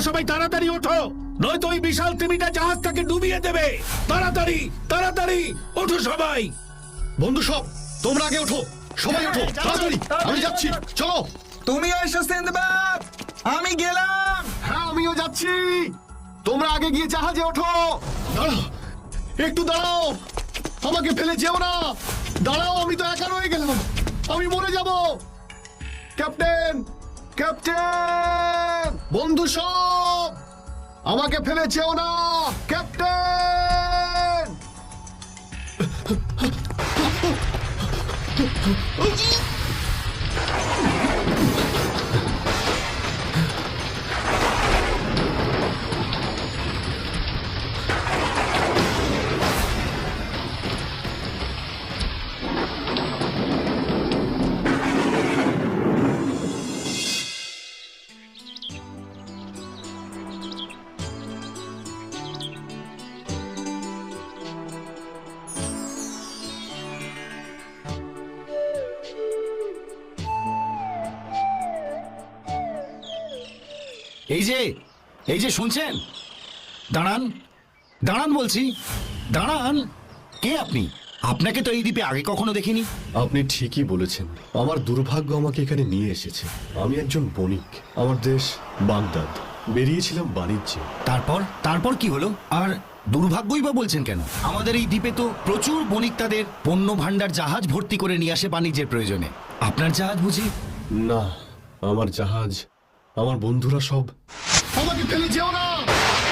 তোমরা সবাই তাড়াতাড়ি ওঠো, নয়তো ওই বিশাল তিমিটা জাহাজটাকে ডুবিয়ে দেবে। তাড়াতাড়ি তাড়াতাড়ি ওঠো সবাই। বন্ধু সব, তোমরা আগে ওঠো, সবাই ওঠো তাড়াতাড়ি, আমি যাচ্ছি, চলো। তুমি এসো সিন্দবাদ, আমি গেলাম। হ্যাঁ আমিও যাচ্ছি, তোমরা আগে গিয়ে জাহাজে ওঠো। দাঁড়াও, একটু দাঁড়াও, আমাকে ফেলে যেও না। দাঁড়াও, আমি তো একা রয়ে গেলাম, আমি মরে যাব। ক্যাপ্টেন, ক্যাপ্টেন, বন্ধু সব, আমাকে ফেলে যেও না ক্যাপ্টেন। এই যে শুনছেন, দাঁড়ান দাঁড়ান বলছি, দাঁড়ান। কে আপনি? আপনাকে তো এই দ্বীপে আগে কখনো দেখিনি। আপনি ঠিকই বলেছেন, আমার দুর্ভাগ্য আমাকে এখানে নিয়ে এসেছে। আমি একজন বণিক, আমার দেশ বাগদাদ, বেরিয়েছিলাম বাণিজ্যে। তারপর কি হলো? আর দুর্ভাগ্যই বা বলছেন কেন? আমাদের এই দ্বীপে তো প্রচুর বণিক তাদের পণ্য ভাণ্ডার জাহাজ ভর্তি করে নিয়ে আসে বাণিজ্যের প্রয়োজনে। আপনার জাহাজ বুঝি? না, আমার জাহাজ, আমার বন্ধুরা সব। আমাকে ফেলে যেও না,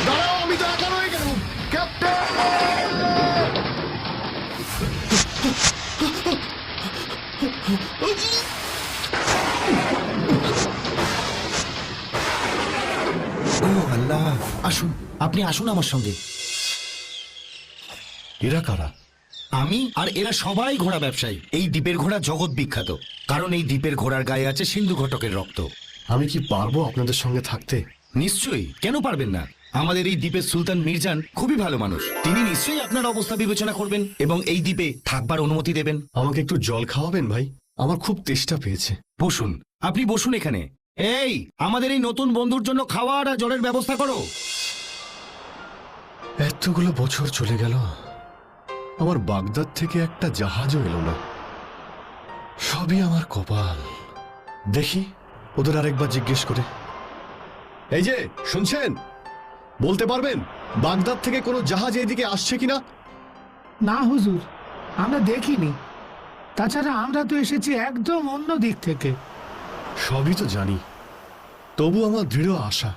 দাঁড়াও, আমি তো একা রয়ে গেলাম ক্যাপ্টেন। ও আল্লাহ, আসুন, আপনি আসুন আমার সঙ্গে। এরা কারা? আমি আর এরা সবাই ঘোড়া ব্যবসায়ী। এই দ্বীপের ঘোড়া জগৎ বিখ্যাত, কারণ এই দ্বীপের ঘোড়ার গায়ে আছে সিন্ধু ঘটকের রক্ত। আমি কি পারবো আপনাদের সঙ্গে থাকতে? নিশ্চয়ই, কেন পারবেন না? আমাদের এই দ্বীপের সুলতান মির্জান খুবই ভালো মানুষ। তিনি নিশ্চয়ই আপনার অবস্থা বিবেচনা করবেন এবং এই দ্বীপে থাকবার অনুমতি দেবেন। আমাকে একটু জল খাওয়াবেন ভাই, আমার খুব তেষ্টা পেয়েছে। বসুন, আপনি বসুন এখানে। এই, আমাদের এই নতুন বন্ধুর জন্য খাওয়ার আর জলের ব্যবস্থা করো। এতগুলো বছর চলে গেল, আমার বাগদাদ থেকে একটা জাহাজও এলো না। সবই আমার কপাল। দেখি ওদের আরেকবার জিজ্ঞেস করে। এই যে শুনছেন, বলতে পারবেন বাগদাদ থেকে কোনো জাহাজ এইদিকে আসছে কিনা? না হুজুর, আমরা দেখিনি। তাছাড়া আমরা তো এসেছি একদম অন্য দিক থেকে। সবই তো জানি, তবু আমার দৃঢ় আশা